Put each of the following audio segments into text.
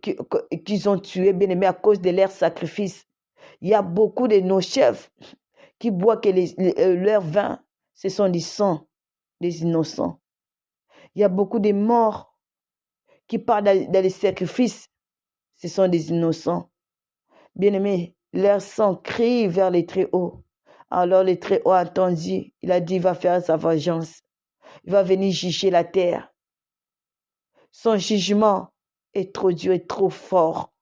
qu'ils ont tués, bien aimé, à cause de leurs sacrifices. Il y a beaucoup de nos chefs qui boivent leur vin, ce sont du sang des innocents. Il y a beaucoup de morts qui partent dans les sacrifices, ce sont des innocents. Bien aimé, leur sang crie vers les Très-Hauts. Alors le Très-Haut a entendu, il a dit, il va faire sa vengeance. Il va venir juger la terre. Son jugement est trop dur et trop fort.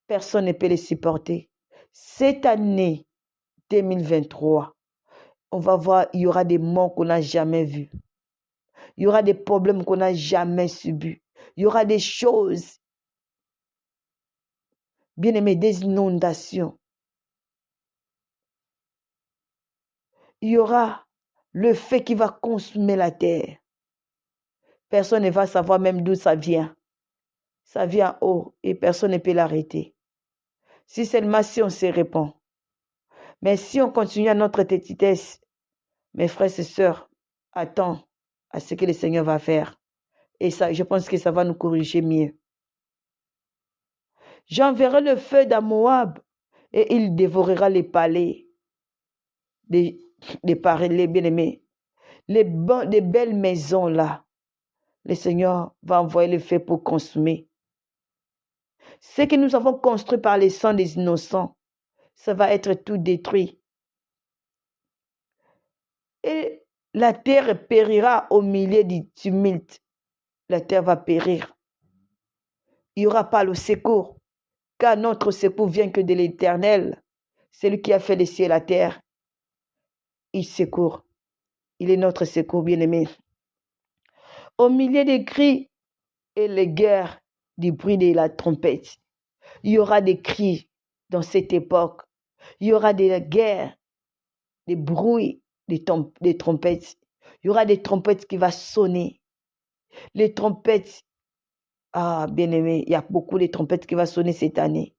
Personne ne peut le supporter. Cette année 2023, on va voir, il y aura des morts qu'on n'a jamais vus. Il y aura des problèmes qu'on n'a jamais subis. Il y aura des choses, bien aimé, des inondations. Il y aura le feu qui va consumer la terre. Personne ne va savoir même d'où ça vient. Ça vient haut et personne ne peut l'arrêter. Si seulement si on se répand. Mais si on continue à notre petitesse, mes frères et sœurs, attends à ce que le Seigneur va faire. Et ça, je pense que ça va nous corriger mieux. J'enverrai le feu dans Moab et il dévorera les palais des bien-aimés. Les belles maisons là. Le Seigneur va envoyer le feu pour consumer. Ce que nous avons construit par le sang des innocents, ça va être tout détruit. Et la terre périra au milieu du tumulte. La terre va périr. Il n'y aura pas le secours, car notre secours vient que de l'Éternel, celui qui a fait les cieux et la terre. Il secourt. Il est notre secours, bien-aimé. Au milieu des cris et les guerres, du bruit de la trompette, il y aura des cris dans cette époque. Il y aura des guerres, des bruits, des trompettes. Il y aura des trompettes qui vont sonner. Les trompettes, bien-aimé, il y a beaucoup de trompettes qui vont sonner cette année.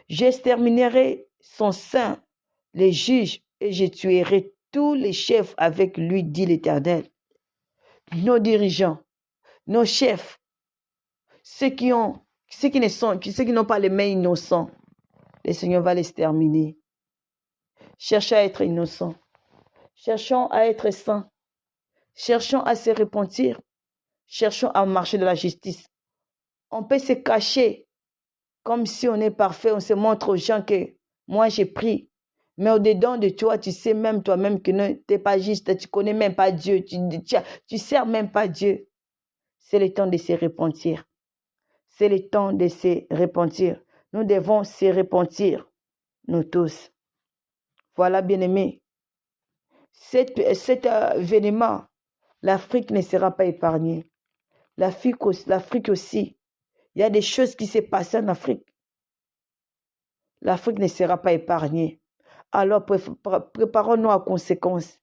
J'exterminerai son sein, les juges, et je tuerai tous les chefs avec lui, dit l'Éternel. Nos dirigeants, nos chefs, ceux qui n'ont pas les mains innocents, le Seigneur va les terminer. Cherchons à être innocents. Cherchons à être saints. Cherchons à se repentir. Cherchons à marcher dans la justice. On peut se cacher comme si on est parfait. On se montre aux gens que moi j'ai pris. Mais au-dedans de toi, tu sais même toi-même que tu n'es pas juste. Tu ne connais même pas Dieu. Tu ne sers même pas Dieu. C'est le temps de se repentir. C'est le temps de se repentir. Nous devons se repentir, nous tous. Voilà, bien-aimés. Cet événement, l'Afrique ne sera pas épargnée. L'Afrique aussi. Il y a des choses qui se passent en Afrique. L'Afrique ne sera pas épargnée. Alors, préparons-nous à conséquence.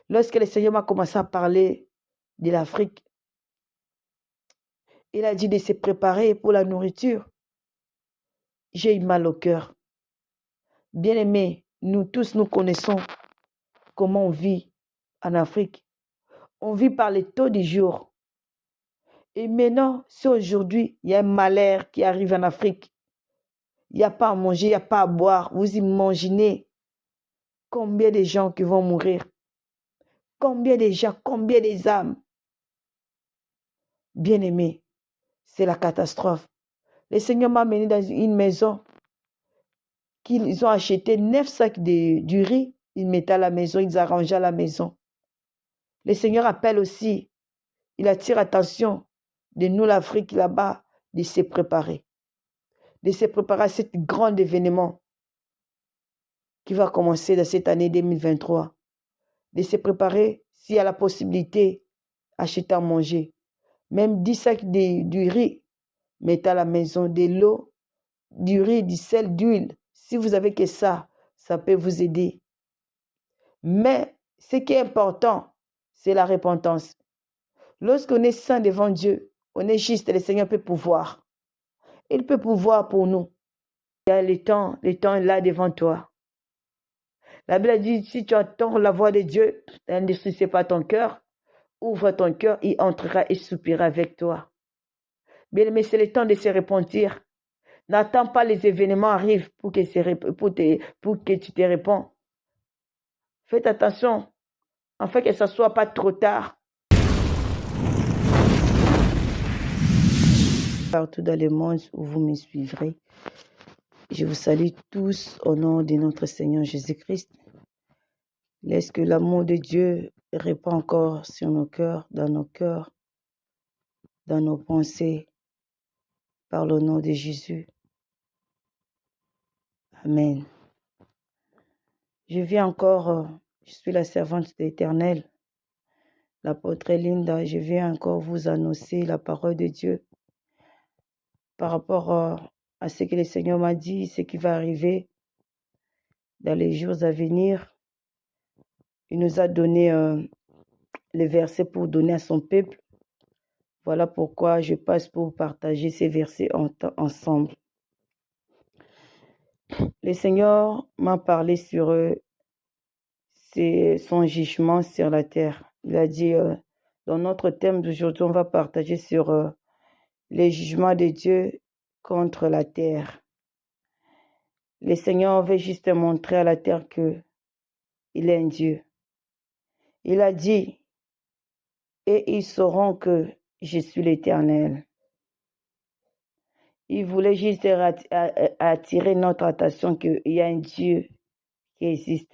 Lorsque le Seigneur m'a commencé à parler de l'Afrique, il a dit de se préparer pour la nourriture. J'ai eu mal au cœur. Bien-aimés, nous tous, nous connaissons comment on vit en Afrique. On vit par les taux du jour. Et maintenant, si aujourd'hui, il y a un malheur qui arrive en Afrique, il n'y a pas à manger, il n'y a pas à boire, vous imaginez combien de gens qui vont mourir? Combien de gens, combien des âmes? Bien-aimés, c'est la catastrophe. Le Seigneur m'a amené dans une maison qu'ils ont acheté 9 sacs du riz. Ils mettaient à la maison, ils arrangeaient à la maison. Le Seigneur appelle aussi, il attire attention de nous, l'Afrique, là-bas, de se préparer. De se préparer à cet grand événement qui va commencer dans cette année 2023. De se préparer, s'il y a la possibilité, acheter à manger. Même 10 sacs du riz, mettez à la maison, de l'eau, du riz, du sel, d'huile. Si vous avez que ça peut vous aider. Mais ce qui est important, c'est la repentance. Lorsqu'on est saint devant Dieu, on est juste, le Seigneur peut pouvoir. Il peut pouvoir pour nous. Il y a le temps est là devant toi. La Bible dit, si tu entends la voix de Dieu, ne soucie pas ton cœur, ouvre ton cœur, il entrera et soupira avec toi. Bien-aimé, c'est le temps de se repentir. N'attends pas les événements arrivent pour que tu te réponds. Faites attention, afin que ça ne soit pas trop tard. Partout dans le monde où vous me suivrez, je vous salue tous au nom de notre Seigneur Jésus-Christ. Laisse que l'amour de Dieu répand encore sur nos cœurs, dans nos pensées, par le nom de Jésus. Amen. Je viens encore, je suis la servante de l'Éternel, l'apôtre Linda. Je viens encore vous annoncer la parole de Dieu par rapport à ce que le Seigneur m'a dit, ce qui va arriver dans les jours à venir. Il nous a donné les versets pour donner à son peuple. Voilà pourquoi je passe pour partager ces versets ensemble. Le Seigneur m'a parlé sur son jugement sur la terre. Il a dit, dans notre thème d'aujourd'hui, on va partager sur les jugements de Dieu contre la terre. Le Seigneur veut juste montrer à la terre qu'il est un Dieu. Il a dit, et ils sauront que je suis l'Éternel. Il voulait juste attirer notre attention qu'il y a un Dieu qui existe.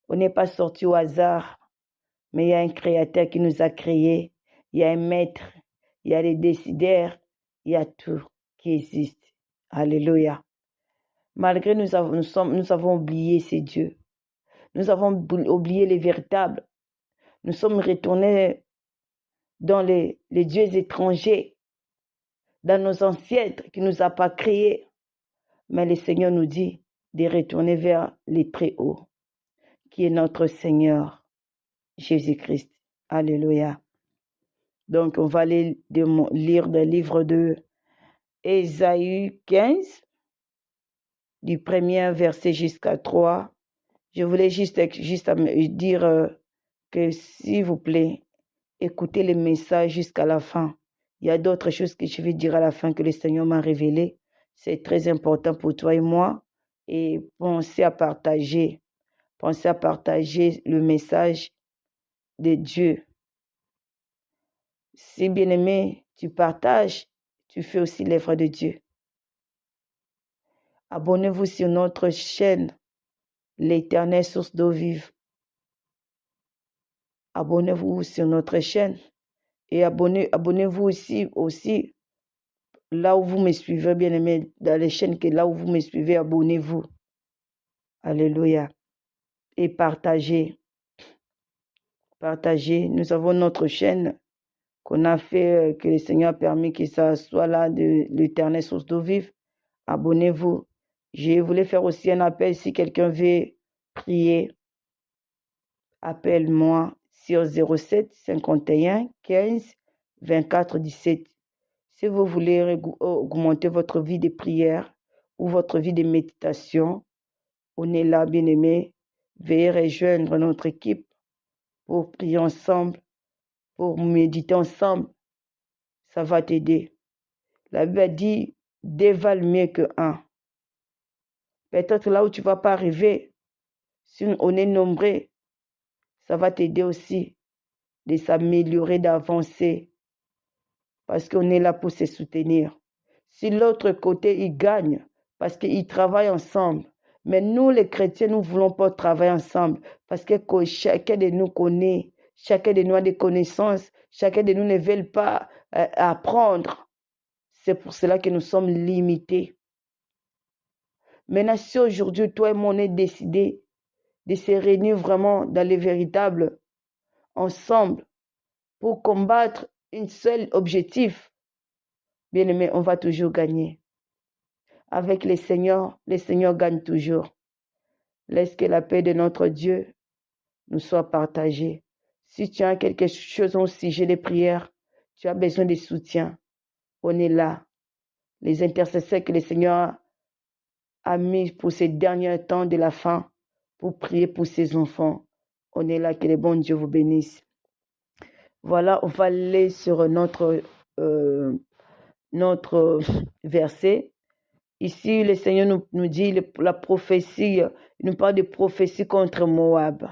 On n'est pas sorti au hasard, mais il y a un créateur qui nous a créés. Il y a un maître, il y a des décideurs, il y a tout qui existe. Alléluia. Malgré nous avons oublié ces dieux. Nous avons oublié les véritables. Nous sommes retournés dans les dieux étrangers, dans nos ancêtres qui ne nous ont pas créés. Mais le Seigneur nous dit de retourner vers les très hauts, qui est notre Seigneur Jésus-Christ. Alléluia. Donc, on va aller lire le livre de Ésaïe 15, du premier verset jusqu'à 3. Je voulais juste dire que, s'il vous plaît, écoutez le message jusqu'à la fin. Il y a d'autres choses que je vais dire à la fin que le Seigneur m'a révélées. C'est très important pour toi et moi. Et pensez à partager le message de Dieu. Si bien aimé, tu partages, tu fais aussi l'œuvre de Dieu. Abonnez-vous sur notre chaîne, l'Éternel Source d'eau vive. Abonnez-vous sur notre chaîne et abonnez-vous aussi là où vous me suivez, bien aimé, dans les chaînes que là où vous me suivez, abonnez-vous. Alléluia. Et partagez. Partagez. Nous avons notre chaîne qu'on a fait, que le Seigneur a permis que ça soit là, de l'Éternel Source d'eau vive. Abonnez-vous. Je voulais faire aussi un appel. Si quelqu'un veut prier, appelle-moi sur 07 51 15 24 17. Si vous voulez augmenter votre vie de prière ou votre vie de méditation, on est là, bien-aimé. Veuillez rejoindre notre équipe pour prier ensemble, pour méditer ensemble. Ça va t'aider. La Bible a dit, deux valent mieux que un. Peut-être là où tu ne vas pas arriver, si on est nombreux, ça va t'aider aussi de s'améliorer, d'avancer. Parce qu'on est là pour se soutenir. Si l'autre côté, il gagne, parce qu'ils travaillent ensemble. Mais nous, les chrétiens, nous ne voulons pas travailler ensemble. Parce que chacun de nous connaît, chacun de nous a des connaissances, chacun de nous ne veut pas apprendre. C'est pour cela que nous sommes limités. Maintenant, si aujourd'hui, toi et moi, on est décidé de se réunir vraiment dans les véritables ensemble pour combattre un seul objectif, bien aimé, on va toujours gagner. Avec les Seigneurs gagne toujours. Laisse que la paix de notre Dieu nous soit partagée. Si tu as quelque chose au sujet des prières, tu as besoin de soutien, on est là. Les intercesseurs que le Seigneur a mis pour ces derniers temps de la fin, pour prier pour ses enfants. On est là, que le bon Dieu vous bénisse. Voilà, on va aller sur notre notre verset. Ici, le Seigneur nous dit la prophétie, il nous parle de prophétie contre Moab.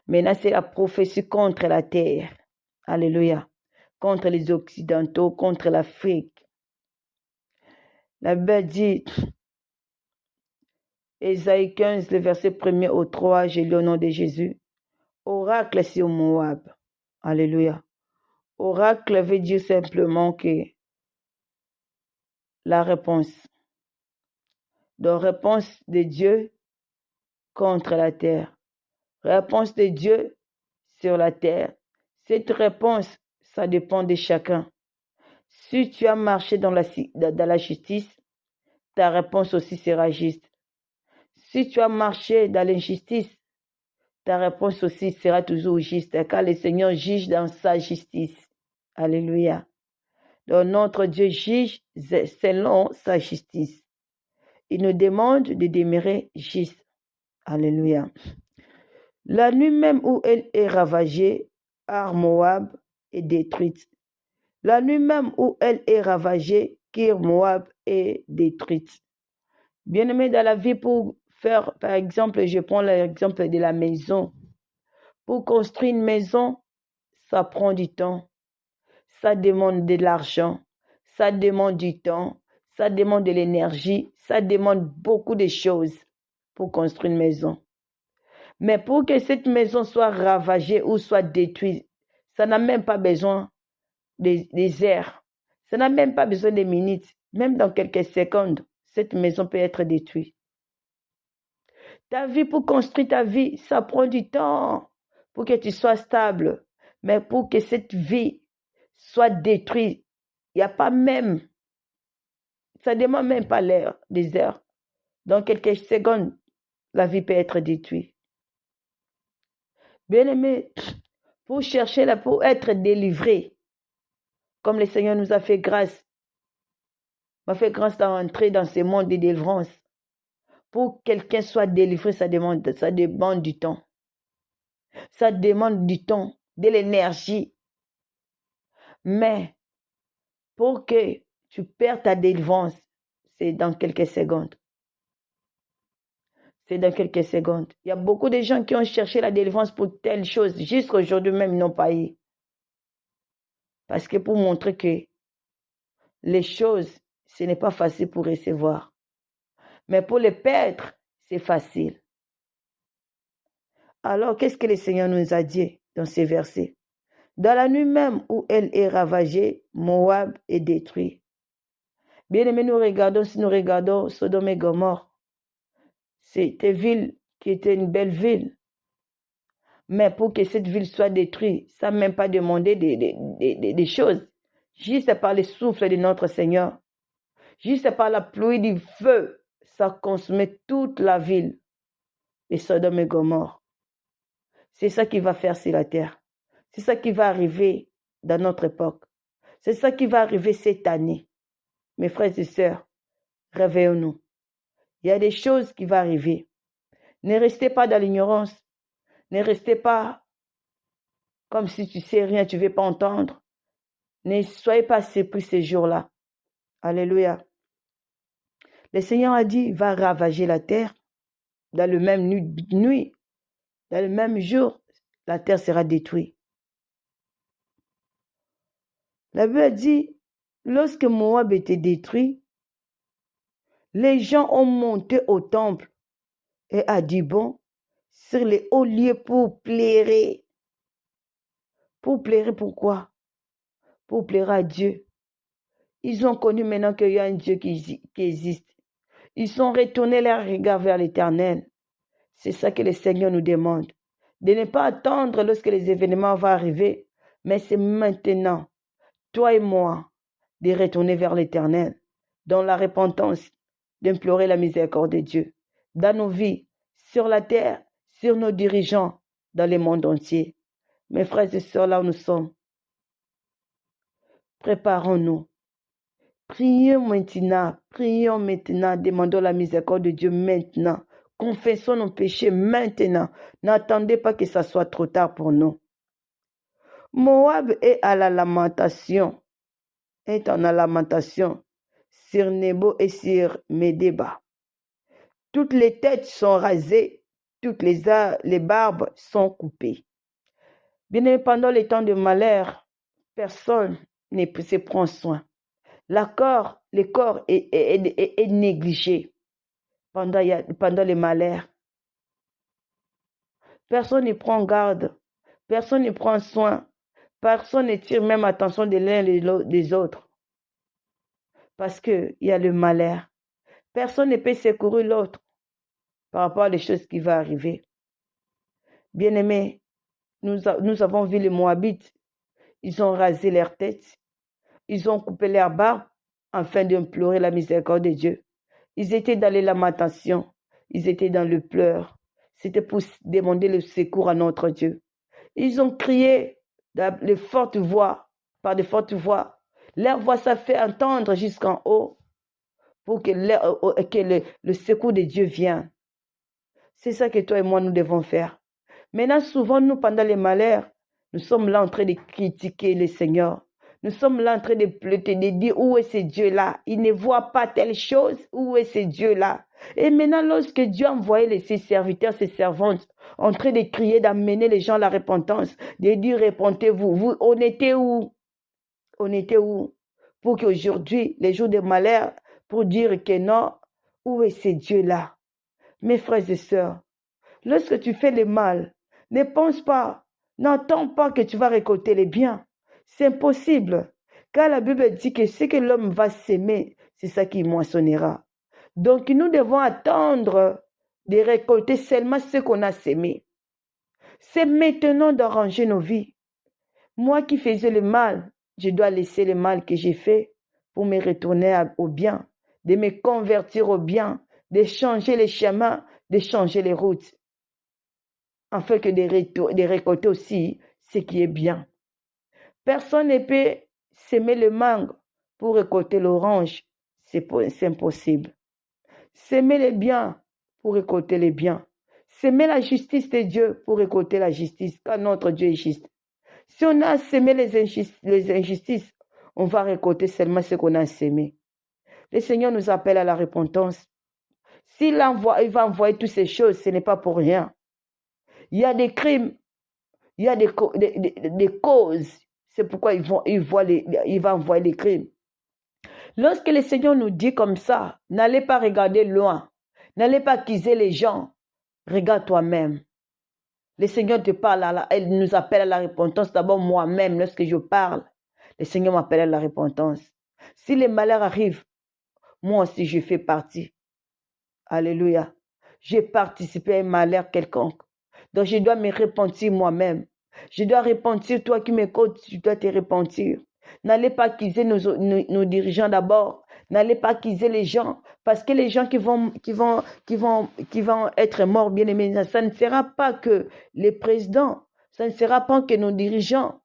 Maintenant, c'est la prophétie contre la terre. Alléluia. Contre les Occidentaux, contre l'Afrique. La Bible dit, Ésaïe 15, le verset 1er au 3, j'ai lu au nom de Jésus. Oracle sur Moab. Alléluia. Oracle veut dire simplement que la réponse. Donc, réponse de Dieu contre la terre. Réponse de Dieu sur la terre. Cette réponse, ça dépend de chacun. Si tu as marché dans la justice, ta réponse aussi sera juste. Si tu as marché dans l'injustice, ta réponse aussi sera toujours juste, car le Seigneur juge dans sa justice. Alléluia. Donc notre Dieu juge selon sa justice. Il nous demande de demeurer juste. Alléluia. La nuit même où elle est ravagée, Ar Moab est détruite. La nuit même où elle est ravagée, Kir Moab est détruite. Bien-aimé, dans la vie, pour faire, par exemple, je prends l'exemple de la maison. Pour construire une maison, ça prend du temps. Ça demande de l'argent. Ça demande du temps. Ça demande de l'énergie. Ça demande beaucoup de choses pour construire une maison. Mais pour que cette maison soit ravagée ou soit détruite, ça n'a même pas besoin des heures. Ça n'a même pas besoin de minutes. Même dans quelques secondes, cette maison peut être détruite. Ta vie, pour construire ta vie, ça prend du temps pour que tu sois stable. Mais pour que cette vie soit détruite, il n'y a pas même, ça ne demande même pas l'heure, des heures. Dans quelques secondes, la vie peut être détruite. Bien-aimé, pour chercher, pour être délivré, comme le Seigneur nous a fait grâce, m'a fait grâce d'entrer dans ce monde de délivrance. Pour que quelqu'un soit délivré, ça demande du temps. Ça demande du temps, de l'énergie. Mais pour que tu perds ta délivrance, c'est dans quelques secondes. C'est dans quelques secondes. Il y a beaucoup de gens qui ont cherché la délivrance pour telle chose. Jusqu'à aujourd'hui même, ils n'ont pas eu. Parce que pour montrer que les choses, ce n'est pas facile pour recevoir. Mais pour les perdre, c'est facile. Alors, qu'est-ce que le Seigneur nous a dit dans ces versets? Dans la nuit même où elle est ravagée, Moab est détruit. Bien-aimés, si nous regardons Sodome et Gomorrhe, c'était une ville qui était une belle ville. Mais pour que cette ville soit détruite, ça n'a même pas demandé des choses. Juste par le souffle de notre Seigneur, juste par la pluie du feu, ça consumait toute la ville de Sodome et Gomorrhe. C'est ça qui va faire sur la terre. C'est ça qui va arriver dans notre époque. C'est ça qui va arriver cette année. Mes frères et sœurs, réveillons-nous. Il y a des choses qui vont arriver. Ne restez pas dans l'ignorance. Ne restez pas comme si tu sais rien, tu ne veux pas entendre. Ne soyez pas surpris ces jours-là. Alléluia. Le Seigneur a dit, va ravager la terre. Dans le même nuit, dans le même jour, la terre sera détruite. La Bible dit, lorsque Moab était détruit, les gens ont monté au temple et à Dibon sur les hauts lieux pour plaire. Pour plaire pourquoi? Pour plaire à Dieu. Ils ont connu maintenant qu'il y a un Dieu qui existe. Ils sont retournés leur regard vers l'Éternel. C'est ça que le Seigneur nous demande. De ne pas attendre lorsque les événements vont arriver, mais c'est maintenant, toi et moi, de retourner vers l'Éternel, dans la repentance, d'implorer la miséricorde de Dieu, dans nos vies, sur la terre, sur nos dirigeants, dans le monde entier. Mes frères et sœurs, là où nous sommes, préparons-nous. Prions maintenant, demandons la miséricorde de Dieu maintenant. Confessons nos péchés maintenant. N'attendez pas que ça soit trop tard pour nous. Moab est à la lamentation. Est en la lamentation. sur Nebo et sur Médéba. Toutes les têtes sont rasées, toutes les barbes sont coupées. Bien, pendant les temps de malheur, personne ne se prend soin. Le corps est négligé pendant les malheurs. Personne ne prend garde, personne ne prend soin, personne ne tire même attention de l'un des autres. Parce qu'il y a le malheur. Personne ne peut secourir l'autre par rapport à les choses qui vont arriver. Bien-aimés, nous avons vu les Moabites. Ils ont rasé leurs têtes. Ils ont coupé leurs barbes afin d'implorer la miséricorde de Dieu. Ils étaient dans les lamentations. Ils étaient dans le pleur. C'était pour demander le secours à notre Dieu. Ils ont crié par de fortes voix. Leur voix s'est fait entendre jusqu'en haut pour que le secours de Dieu vienne. C'est ça que toi et moi, nous devons faire. Maintenant, souvent, nous, pendant les malheurs, nous sommes là en train de critiquer le Seigneur. Nous sommes là en train de pleurer, de dire où est ce Dieu-là? Il ne voit pas telle chose. Où est ce Dieu-là? Et maintenant, lorsque Dieu a envoyé ses serviteurs, ses servantes, en train de crier, d'amener les gens à la repentance, de dire repentez-vous. On était où? On était où? Pour qu'aujourd'hui, les jours de malheur, pour dire que non, où est ce Dieu-là? Mes frères et sœurs, lorsque tu fais le mal, ne pense pas, n'attends pas que tu vas récolter les biens. C'est impossible. Car la Bible dit que ce que l'homme va s'aimer, c'est ça qu'il moissonnera. Donc nous devons attendre de récolter seulement ce qu'on a sémé. C'est maintenant d'arranger nos vies. Moi qui faisais le mal, je dois laisser le mal que j'ai fait pour me retourner au bien, de me convertir au bien, de changer les chemins, de changer les routes, afin que de récolter aussi ce qui est bien. Personne ne peut s'aimer le mangue pour récolter l'orange. C'est impossible. S'aimer le bien pour récolter le bien. S'aimer la justice de Dieu pour récolter la justice, car notre Dieu est juste. Si on a sémé les injustices, on va récolter seulement ce qu'on a sémé. Le Seigneur nous appelle à la repentance. S'il va envoyer toutes ces choses, ce n'est pas pour rien. Il y a des crimes, il y a des causes. C'est pourquoi il va envoyer les crimes. Lorsque le Seigneur nous dit comme ça, n'allez pas regarder loin, n'allez pas accuser les gens, regarde toi-même. Le Seigneur te parle, il nous appelle à la repentance. D'abord moi-même, lorsque je parle, le Seigneur m'appelle à la repentance. Si les malheurs arrivent, moi aussi je fais partie. Alléluia. J'ai participé à un malheur quelconque. Donc je dois me repentir moi-même. Je dois repentir, toi qui m'écoutes, tu dois te repentir. N'allez pas accuser nos dirigeants d'abord. N'allez pas accuser les gens. Parce que les gens qui vont être morts, bien aimés, ça ne sera pas que les présidents. Ça ne sera pas que nos dirigeants.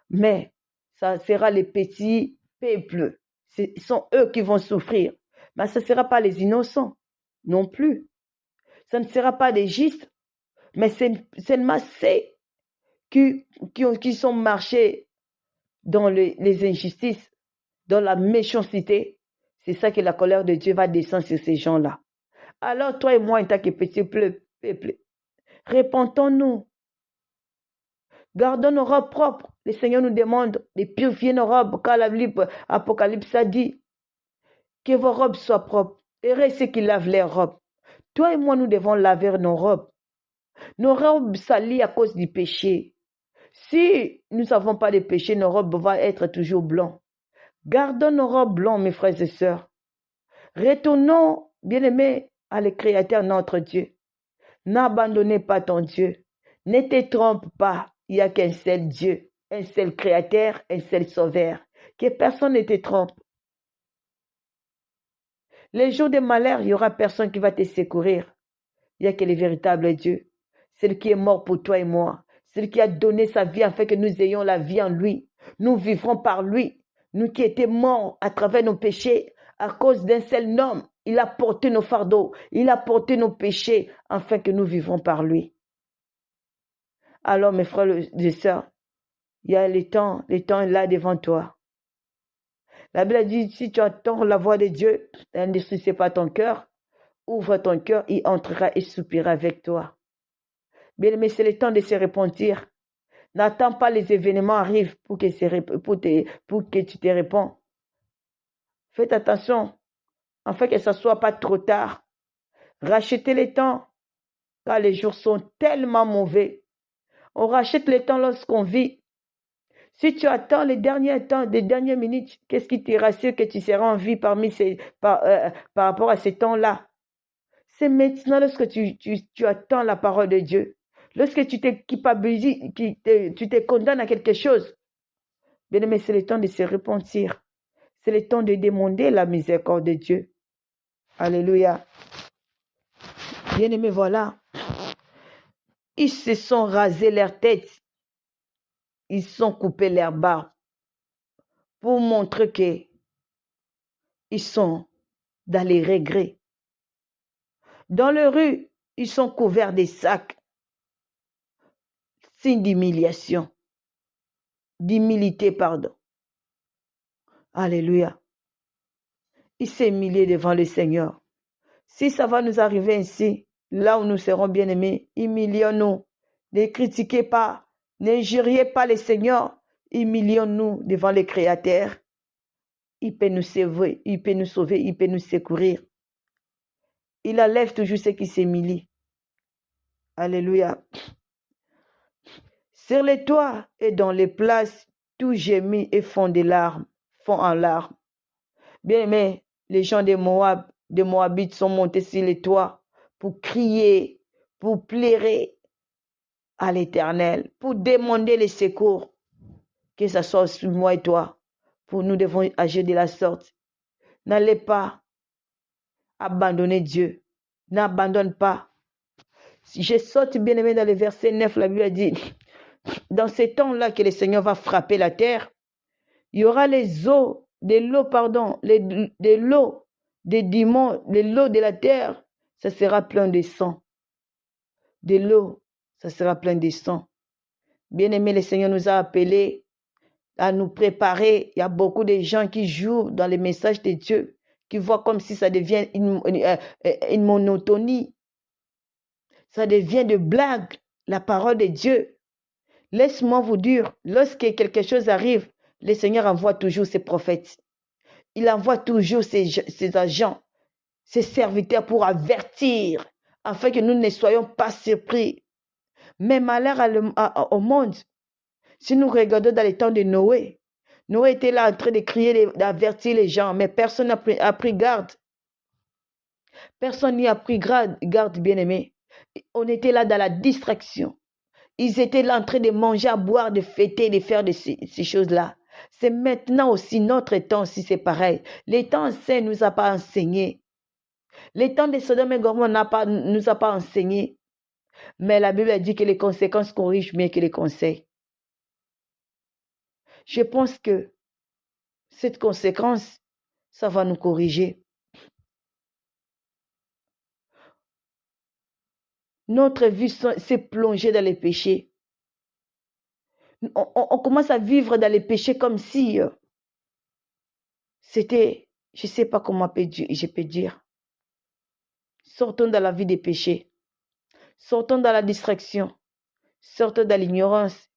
Mais ça sera les petits peuples. Ce sont eux qui vont souffrir. Mais ce ne sera pas les innocents non plus. Ça ne sera pas des justes. Mais c'est seulement ceux qui sont marchés dans les injustices, dans la méchanceté. C'est ça que la colère de Dieu va descendre sur ces gens-là. Alors toi et moi, en tant que petit peuple, repentons-nous. Gardons nos robes propres. Le Seigneur nous demande de purifier nos robes, car l'Apocalypse a dit que vos robes soient propres. Heureux ceux qui lavent leurs robes. Toi et moi, nous devons laver nos robes. Nos robes salies à cause du péché. Si nous n'avons pas de péché, nos robes vont être toujours blancs. Gardons nos robes blancs, mes frères et sœurs. Retournons, bien-aimés, à le Créateur, notre Dieu. N'abandonnez pas ton Dieu. Ne te trompe pas. Il n'y a qu'un seul Dieu, un seul Créateur, un seul Sauveur. Que personne ne te trompe. Les jours de malheur, il n'y aura personne qui va te secourir. Il n'y a que le véritable Dieu. Celui qui est mort pour toi et moi. Celui qui a donné sa vie afin que nous ayons la vie en lui. Nous vivrons par lui. Nous qui étions morts à travers nos péchés, à cause d'un seul homme, il a porté nos fardeaux, il a porté nos péchés, afin que nous vivrons par lui. Alors, mes frères et sœurs, il y a le temps est là devant toi. La Bible dit, si tu entends la voix de Dieu, n'endurcis pas ton cœur, ouvre ton cœur, il entrera et soupira avec toi. Bien-aimé, c'est le temps de se repentir. N'attends pas les événements arrivent pour que tu te réponds. Faites attention, afin que ce ne soit pas trop tard. Rachetez les temps, car les jours sont tellement mauvais. On rachète le temps lorsqu'on vit. Si tu attends les derniers temps, les dernières minutes, qu'est-ce qui te rassure que tu seras en vie par rapport à ces temps-là? C'est maintenant lorsque tu attends la parole de Dieu. Lorsque tu t'es culpabilises, tu te condamnes à quelque chose. Bien-aimé, c'est le temps de se repentir. C'est le temps de demander la miséricorde de Dieu. Alléluia. Bien-aimé, voilà. Ils se sont rasés leur tête. Ils sont coupés leur barbe pour montrer qu'ils sont dans les regrets. Dans les rues, ils sont couverts des sacs. Signe d'humiliation. D'humilité, pardon. Alléluia. Il s'est humilié devant le Seigneur. Si ça va nous arriver ainsi, là où nous serons bien-aimés, humilions-nous. Ne critiquez pas, n'injuriez pas le Seigneur. Humilions-nous devant le Créateur. Il peut nous sauver, il peut nous secourir. Il enlève toujours ceux qui s'humilient. Alléluia. Sur les toits et dans les places, tout gémit et font en larmes. Bien-aimés, les gens de Moab, des Moabites sont montés sur les toits pour crier, pour pleurer à l'Éternel, pour demander les secours, que ce soit sur moi et toi. Pour nous devons agir de la sorte. N'allez pas abandonner Dieu. N'abandonne pas. Si je saute bien-aimé dans le verset 9, la Bible dit, dans ces temps-là que le Seigneur va frapper la terre, il y aura les l'eau de la terre, ça sera plein de sang. De l'eau, ça sera plein de sang. Bien-aimé, le Seigneur nous a appelés à nous préparer. Il y a beaucoup de gens qui jouent dans les messages de Dieu, qui voient comme si ça devient une monotonie. Ça devient de blague, la parole de Dieu. Laisse-moi vous dire, lorsque quelque chose arrive, le Seigneur envoie toujours ses prophètes. Il envoie toujours ses agents, ses serviteurs pour avertir, afin que nous ne soyons pas surpris. Mais malheur au monde. Si nous regardons dans les temps de Noé, Noé était là en train de crier, d'avertir les gens, mais personne n'a pris garde. Personne n'y a pris garde, bien-aimé. On était là dans la distraction. Ils étaient là en train de manger, à boire, de fêter, de faire ces choses-là. C'est maintenant aussi notre temps, si c'est pareil. Les temps anciens ne nous a pas enseigné. Les temps de Sodome et Gomorrhe ne nous a pas enseigné. Mais la Bible a dit que les conséquences corrigent mieux que les conseils. Je pense que cette conséquence, ça va nous corriger. Notre vie s'est plongée dans les péchés. On commence à vivre dans les péchés comme si c'était, je ne sais pas comment je peux dire. Sortons dans la vie des péchés. Sortons dans la distraction. Sortons dans l'ignorance.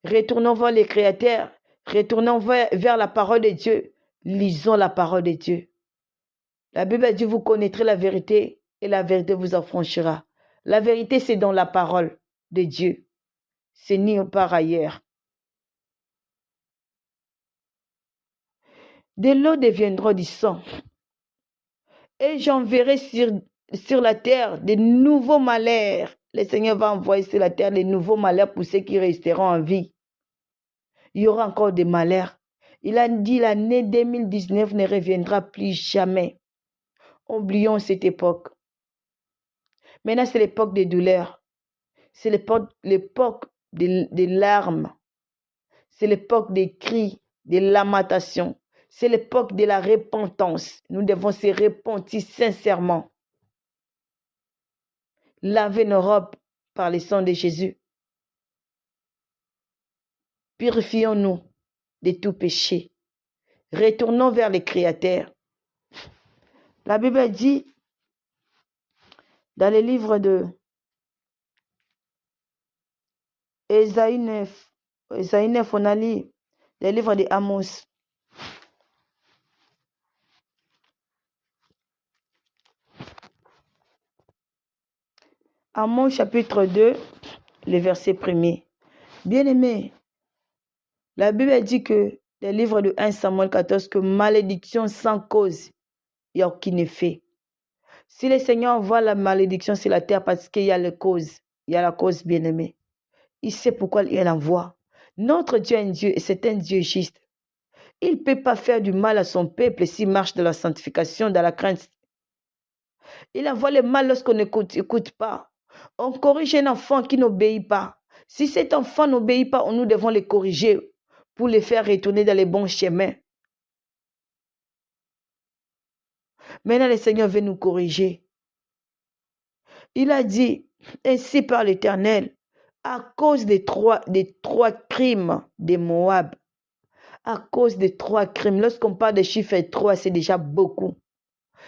Retournons vers les créateurs. Retournons vers la parole de Dieu. Lisons la parole de Dieu. La Bible dit, vous connaîtrez la vérité et la vérité vous affranchira. La vérité, c'est dans la parole de Dieu. C'est nulle part ailleurs. De l'eau deviendra du sang. Et j'enverrai sur la terre de nouveaux malheurs. Le Seigneur va envoyer sur la terre de nouveaux malheurs pour ceux qui resteront en vie. Il y aura encore des malheurs. Il a dit l'année 2019 ne reviendra plus jamais. Oublions cette époque. Maintenant, c'est l'époque des douleurs. C'est l'époque des larmes. C'est l'époque des cris, des lamentations. C'est l'époque de la repentance. Nous devons se repentir sincèrement. Laver nos robes par le sang de Jésus. Purifions-nous de tout péché. Retournons vers les créateurs. La Bible dit, dans le livre de Ésaïe 9, on a lu le livre de Amos. Amos chapitre 2, le verset 1er. Bien-aimé, la Bible dit que, le livre de 1 Samuel 14, que malédiction sans cause, il n'y a aucun effet. Si le Seigneur envoie la malédiction sur la terre parce qu'il y a la cause, bien-aimé. Il sait pourquoi il l'envoie. Notre Dieu est un Dieu et c'est un Dieu juste. Il ne peut pas faire du mal à son peuple s'il marche dans la sanctification, dans la crainte. Il envoie le mal lorsqu'on n'écoute pas. On corrige un enfant qui n'obéit pas. Si cet enfant n'obéit pas, nous devons le corriger pour le faire retourner dans les bons chemins. Maintenant, le Seigneur veut nous corriger. Il a dit, ainsi par l'Éternel, à cause des trois crimes de Moab, à cause des 3 crimes, lorsqu'on parle de chiffre 3, c'est déjà beaucoup.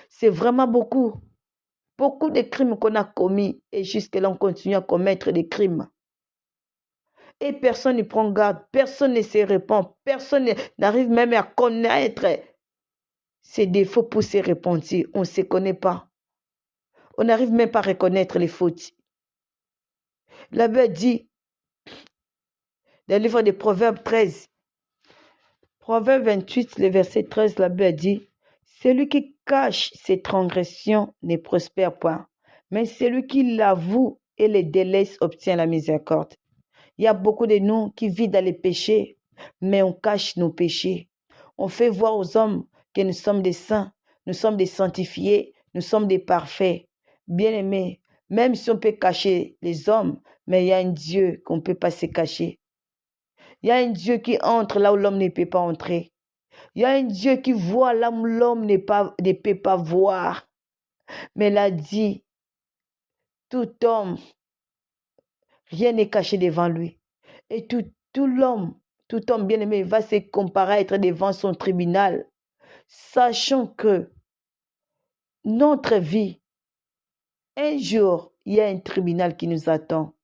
C'est vraiment beaucoup. Beaucoup de crimes qu'on a commis et jusque-là, on continue à commettre des crimes. Et personne ne prend garde, personne ne se répand, personne n'arrive même à connaître ses défauts pour se repentir. On ne se connaît pas. On n'arrive même pas à reconnaître les fautes. La Bible dit, dans le livre de Proverbes 13, Proverbe 28, le verset 13, la Bible dit, celui qui cache ses transgressions ne prospère point, mais celui qui l'avoue et les délaisse obtient la miséricorde. Il y a beaucoup de nous qui vivent dans les péchés, mais on cache nos péchés. On fait voir aux hommes que nous sommes des saints, nous sommes des sanctifiés, nous sommes des parfaits. Bien-aimés, même si on peut cacher les hommes, mais il y a un Dieu qu'on ne peut pas se cacher. Il y a un Dieu qui entre là où l'homme ne peut pas entrer. Il y a un Dieu qui voit là où l'homme ne peut pas voir. Mais il a dit, tout homme, rien n'est caché devant lui. Et tout homme bien-aimé va se comparer à être devant son tribunal, sachant que notre vie, un jour, il y a un tribunal qui nous attend.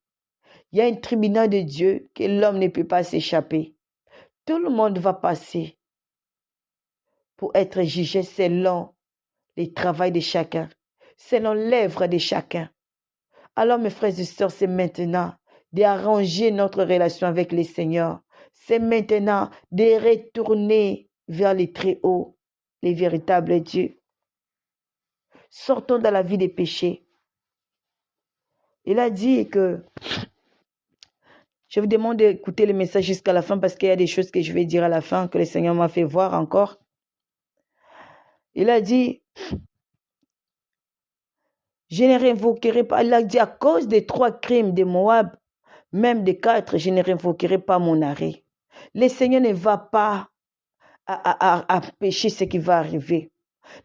Il y a un tribunal de Dieu que l'homme ne peut pas s'échapper. Tout le monde va passer pour être jugé selon le travail de chacun, selon l'œuvre de chacun. Alors, mes frères et sœurs, c'est maintenant d'arranger notre relation avec le Seigneur. C'est maintenant de retourner vers les très hauts, les véritables dieux. Sortons de la vie des péchés. Il a dit que, je vous demande d'écouter le message jusqu'à la fin parce qu'il y a des choses que je vais dire à la fin que le Seigneur m'a fait voir encore. Il a dit, je ne réinvoquerai pas, il a dit à cause des 3 crimes de Moab, même des 4, je ne réinvoquerai pas mon arrêt. Le Seigneur ne va pas à pécher ce qui va arriver.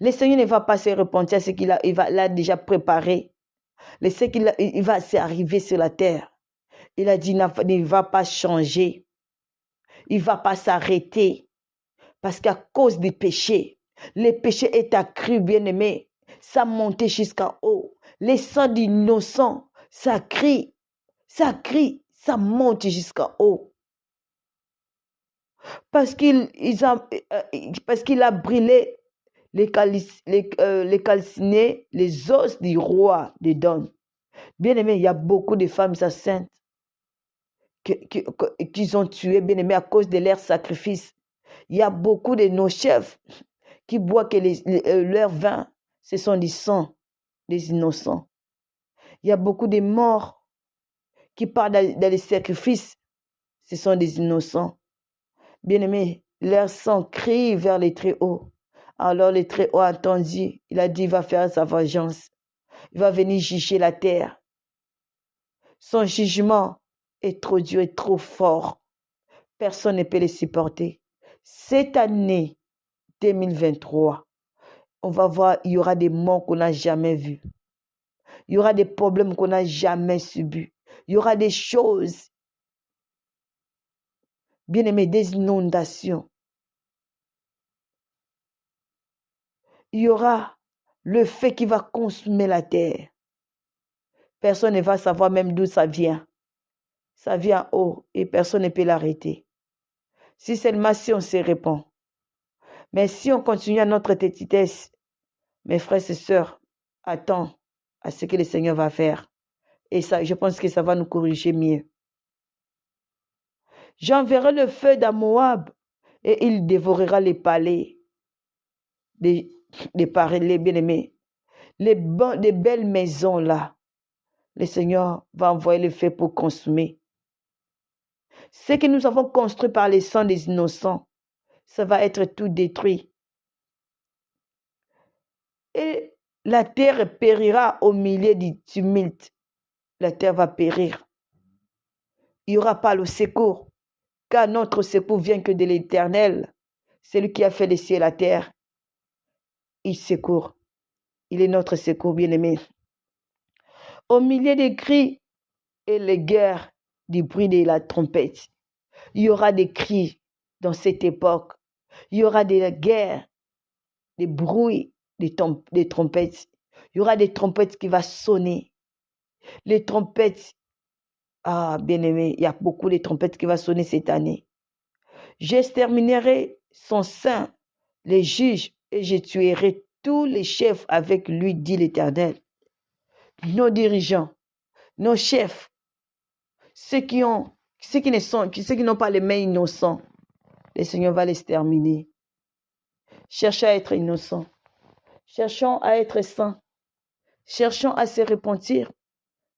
Le Seigneur ne va pas se repentir à ce qu'il a déjà préparé. Ce qu'il va s'arriver sur la terre. Il a dit, il ne va pas changer. Il ne va pas s'arrêter. Parce qu'à cause des péchés, le péché est accru, bien-aimé. Ça monte jusqu'en haut. Les sangs d'innocents, ça crie, ça monte jusqu'en haut. Parce qu'il a brûlé les calcinés, les os du roi de Don. Bien-aimé, il y a beaucoup de femmes enceintes qu'ils ont tuées, bien-aimé, à cause de leur sacrifice. Il y a beaucoup de nos chefs qui boivent que leur vin, ce sont du sang des innocents. Il y a beaucoup de morts qui partent dans les sacrifices, ce sont des innocents. Bien-aimé, leur sang crie vers les Très-Hauts. Alors le Très-Haut a entendu, il a dit, il va faire sa vengeance. Il va venir juger la terre. Son jugement est trop dur et trop fort. Personne ne peut le supporter. Cette année 2023, on va voir, il y aura des morts qu'on n'a jamais vus. Il y aura des problèmes qu'on n'a jamais subis. Il y aura des choses, bien aimé, des inondations. Il y aura le feu qui va consumer la terre. Personne ne va savoir même d'où ça vient. Ça vient haut et personne ne peut l'arrêter. Si seulement si on se répand. Mais si on continue à notre petitesse, mes frères et sœurs, attends à ce que le Seigneur va faire. Et ça, je pense que ça va nous corriger mieux. J'enverrai le feu dans Moab et il dévorera les palais des bien-aimés. Les belles maisons là. Le Seigneur va envoyer le feu pour consumer. Ce que nous avons construit par les sangs des innocents, ça va être tout détruit. Et la terre périra au milieu du tumulte. La terre va périr. Il n'y aura pas le secours, car notre secours vient que de l'Éternel. C'est lui qui a fait les cieux et la terre. Il secourt. Il est notre secours, bien-aimé. Au milieu des cris et les guerres, du bruit de la trompette, il y aura des cris dans cette époque. Il y aura des guerres, des bruits, des trompettes. Il y aura des trompettes qui vont sonner. Les trompettes, bien-aimé, il y a beaucoup de trompettes qui vont sonner cette année. J'exterminerai son sein, les juges, et je tuerai tous les chefs avec lui, dit l'Éternel. Nos dirigeants, nos chefs, ceux qui n'ont pas les mains innocents, le Seigneur va les terminer. Cherchons à être innocents. Cherchons à être saints. Cherchons à se repentir.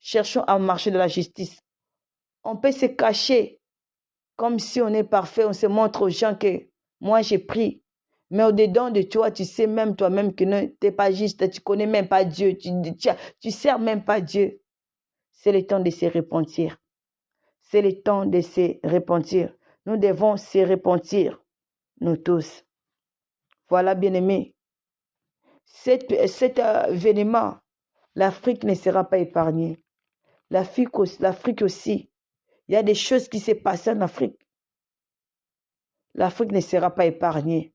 Cherchons à marcher dans la justice. On peut se cacher comme si on est parfait. On se montre aux gens que moi j'ai pris. Mais au-dedans de toi, tu sais même toi-même que tu n'es pas juste. Tu ne connais même pas Dieu. Tu ne sers même pas Dieu. C'est le temps de se repentir. C'est le temps de se repentir. Nous devons se repentir, nous tous. Voilà, bien-aimés. Cet événement, l'Afrique ne sera pas épargnée. L'Afrique aussi. Il y a des choses qui se passent en Afrique. L'Afrique ne sera pas épargnée.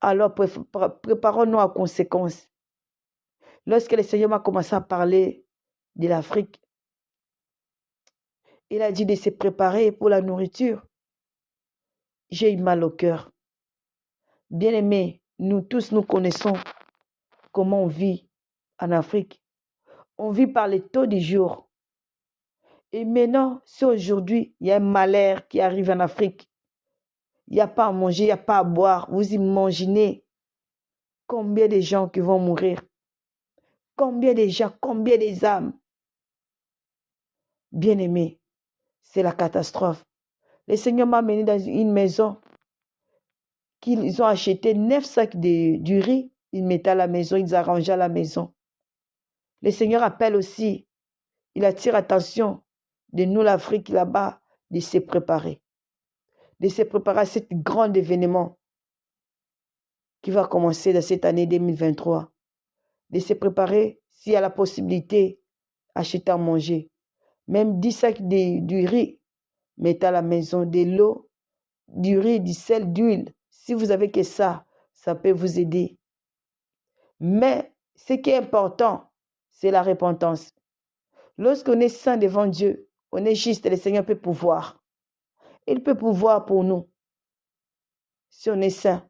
Alors, préparons-nous à conséquence. Lorsque le Seigneur m'a commencé à parler de l'Afrique, il a dit de se préparer pour la nourriture. J'ai eu mal au cœur. Bien-aimés, nous tous, nous connaissons comment on vit en Afrique. On vit par les taux du jour. Et maintenant, si aujourd'hui, il y a un malheur qui arrive en Afrique, il n'y a pas à manger, il n'y a pas à boire, vous imaginez combien de gens qui vont mourir? Combien de gens, combien des âmes? Bien-aimés, c'est la catastrophe. Le Seigneur m'a amené dans une maison qu'ils ont acheté 9 sacs du riz. Ils mettaient à la maison, ils arrangeaient à la maison. Le Seigneur appelle aussi, il attire attention de nous, l'Afrique, là-bas, de se préparer. De se préparer à cet grand événement qui va commencer dans cette année 2023. De se préparer, s'il y a la possibilité, acheter à manger. Même 10 sacs du riz, mettez à la maison, de l'eau, du riz, du sel, d'huile. Si vous avez que ça peut vous aider. Mais ce qui est important, c'est la repentance. Lorsqu'on est saint devant Dieu, on est juste, le Seigneur peut pouvoir. Il peut pouvoir pour nous, si on est saint.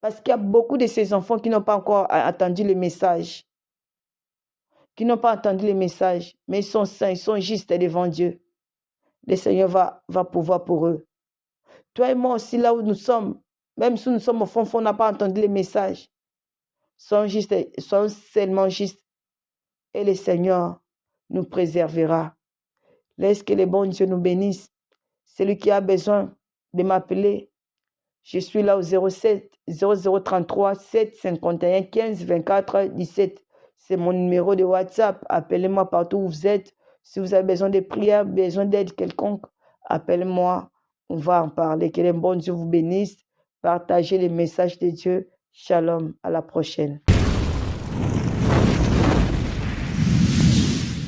Parce qu'il y a beaucoup de ces enfants qui n'ont pas encore entendu le message. Qui n'ont pas entendu le message, mais ils sont saints, ils sont justes devant Dieu. Le Seigneur va pouvoir pour eux. Toi et moi aussi, là où nous sommes, même si nous sommes au fond, on n'a pas entendu le message. Sont seulement justes. Et le Seigneur nous préservera. Laisse que le bon Dieu nous bénisse. Celui qui a besoin de m'appeler, je suis là au 07 0033 7 51 15 24 17. C'est mon numéro de WhatsApp. Appelez-moi partout où vous êtes. Si vous avez besoin de prière, besoin d'aide quelconque, appelez-moi. On va en parler. Que le bon Dieu vous bénisse. Partagez les messages de Dieu. Shalom. À la prochaine.